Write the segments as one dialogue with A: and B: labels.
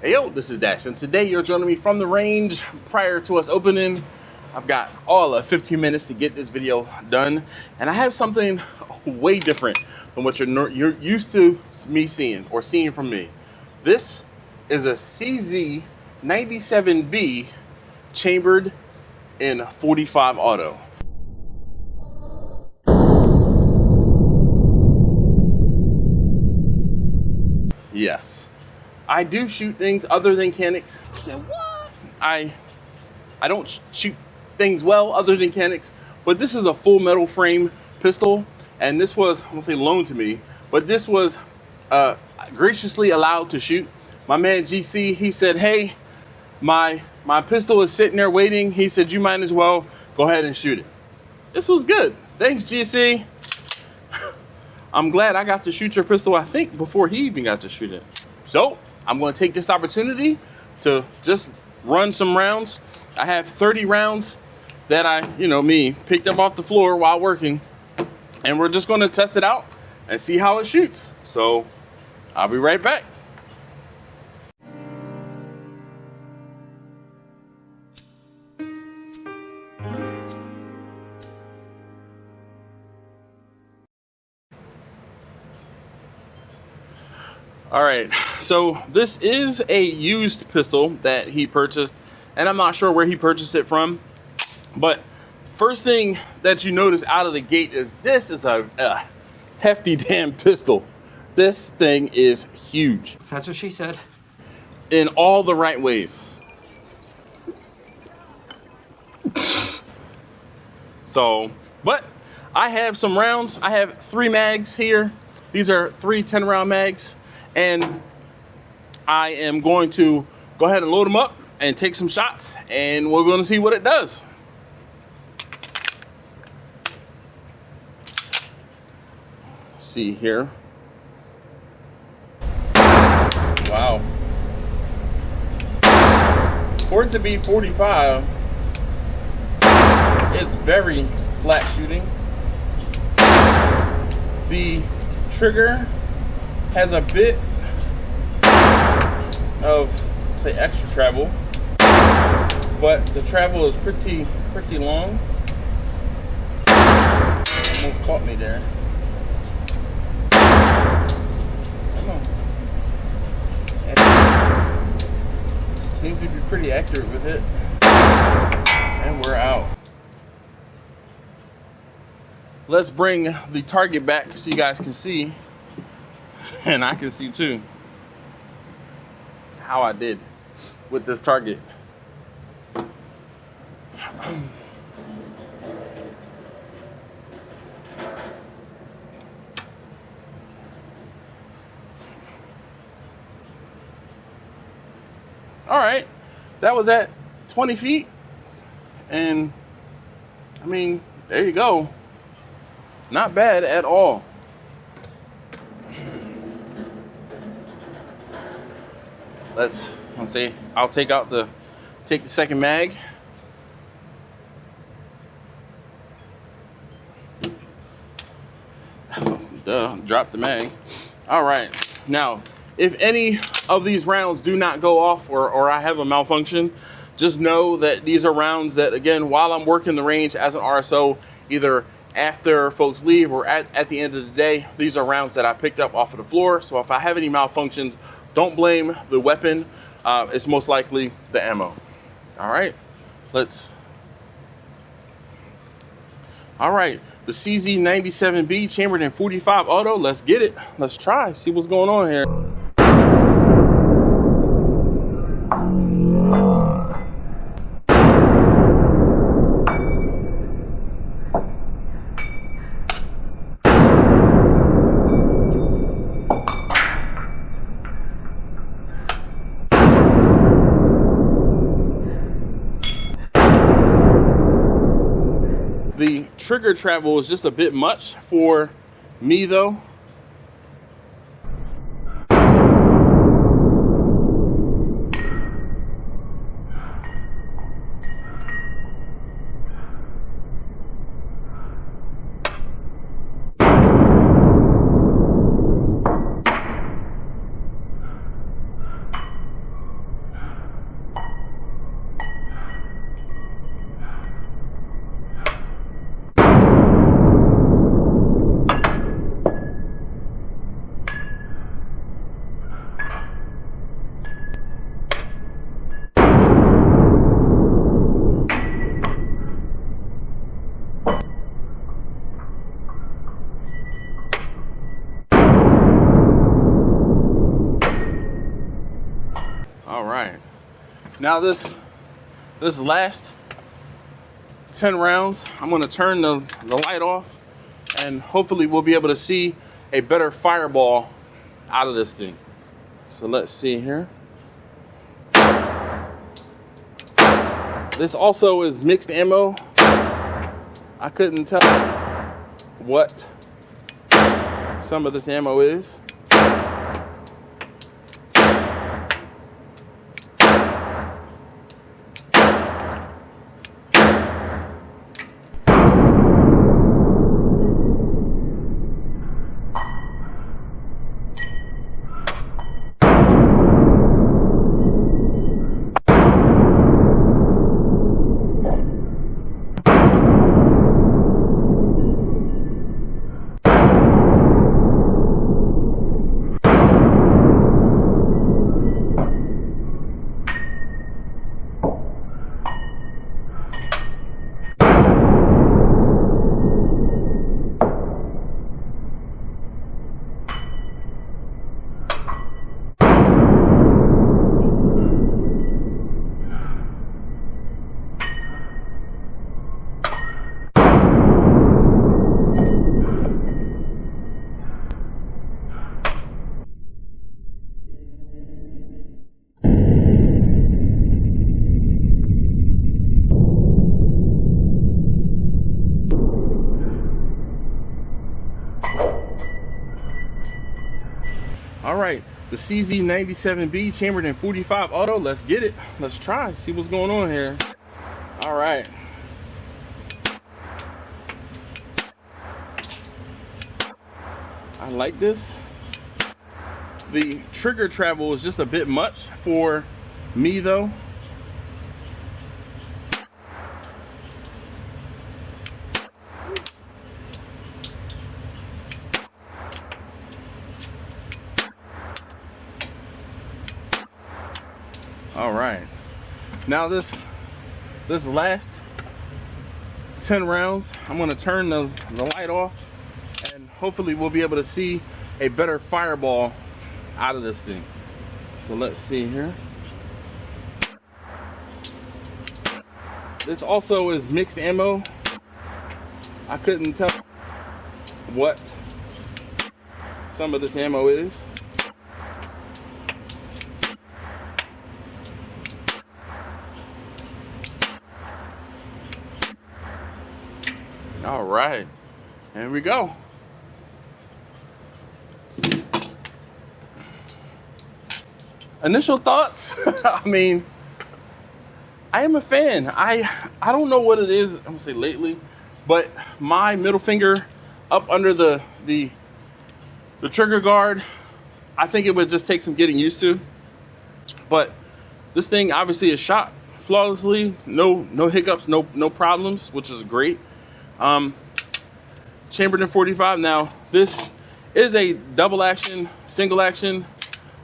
A: Hey yo, this is Dash, and today you're joining me from the range. Prior to us opening, I've got all of 15 minutes to get this video done, and I have something way different than what you're used to me seeing or seeing from me. This is a CZ97B chambered in 45 auto. Yes. I do shoot things other than Canics. What? I don't shoot things well other than Canics, but this is a full metal frame pistol, and this was, I won't say loaned to me, but this was graciously allowed to shoot. My man GC, he said, hey, my pistol is sitting there waiting. He said, you might as well go ahead and shoot it. This was good. Thanks, GC. I'm glad I got to shoot your pistol, I think, before he even got to shoot it. So I'm going to take this opportunity to just run some rounds. I have 30 rounds that I, picked up off the floor while working, and we're just going to test it out and see how it shoots. So I'll be right back. All right, so this is a used pistol that he purchased, and I'm not sure where he purchased it from, but first thing that you notice out of the gate is this is a hefty damn pistol. This thing is huge.
B: That's what she said.
A: In all the right ways. So, but I have some rounds. I have 3 mags here. These are 3 10-round mags. And I am going to go ahead and load them up and take some shots, and we're going to see what it does. Let's see here. Wow. For it to be 45, it's very flat shooting. The trigger has a bit of, say, extra travel, but the travel is pretty long. Almost caught me there. Come on. Seems to be pretty accurate with it. And we're out. Let's bring the target back so you guys can see. And I can see too how I did with this target. All right, that was at 20 feet. And I mean, there you go. Not bad at all. Let's see. I'll take the second mag. Drop the mag. All right. Now, if any of these rounds do not go off or I have a malfunction, just know that these are rounds that, again, while I'm working the range as an RSO, either after folks leave or at the end of the day, these are rounds that I picked up off of the floor. So if I have any malfunctions, don't blame the weapon. It's most likely the ammo. All right, all right, the CZ97B chambered in 45 auto. Let's get it. Let's try, see what's going on here. The trigger travel is just a bit much for me though. All right. Now this last 10 rounds, I'm going to turn the light off, and hopefully we'll be able to see a better fireball out of this thing. So let's see here. This also is mixed ammo. I couldn't tell what some of this ammo is. All right, the CZ97B chambered in 45 auto. Let's get it. Let's try, see what's going on here. All right. I like this. The trigger travel is just a bit much for me though. All right, now this last 10 rounds, I'm going to turn the light off, and hopefully we'll be able to see a better fireball out of this thing. So let's see here. This also is mixed ammo. I couldn't tell what some of this ammo is. All right, here we go. Initial thoughts? I mean, I am a fan. I don't know what it is, I'm gonna say lately, but my middle finger up under the trigger guard, I think it would just take some getting used to. But this thing obviously is shot flawlessly, no hiccups, no problems, which is great. Chambered in 45. Now this is a double action, single action,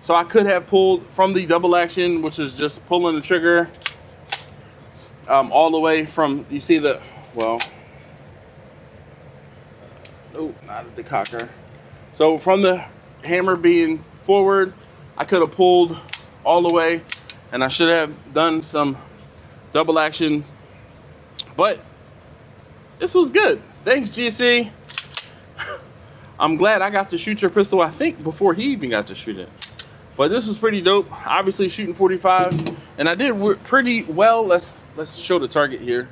A: so I could have pulled from the double action, which is just pulling the trigger all the way from, you see the, well, oh, not the cocker. So from the hammer being forward, I could have pulled all the way, and I should have done some double action, but this was good. Thanks, GC. I'm glad I got to shoot your pistol, I think, before he even got to shoot it. But this was pretty dope. Obviously shooting 45, and I did pretty well. Let's show the target here.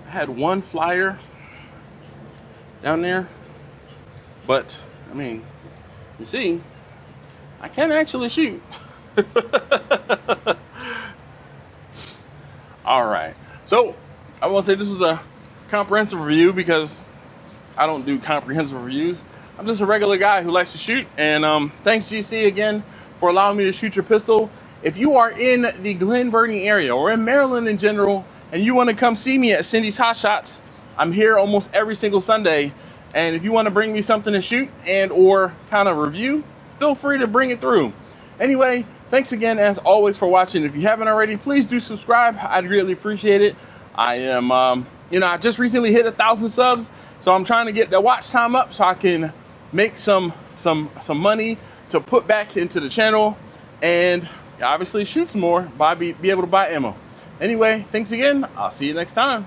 A: I had one flyer down there, but I mean, you see, I can actually shoot. All right, so I won't say this was a comprehensive review because I don't do comprehensive reviews. I'm just a regular guy who likes to shoot, and thanks GC again for allowing me to shoot your pistol. If you are in the Glen Burnie area or in Maryland in general, and you want to come see me at Cindy's Hot Shots, I'm here almost every single Sunday. And if you want to bring me something to shoot and or kind of review, feel free to bring it through. Anyway, thanks again as always for watching. If you haven't already, please do subscribe. I'd greatly appreciate it. I am You know, I just recently hit 1,000 subs, so I'm trying to get the watch time up so I can make some money to put back into the channel and obviously shoot some more, be able to buy ammo. Anyway, thanks again. I'll see you next time.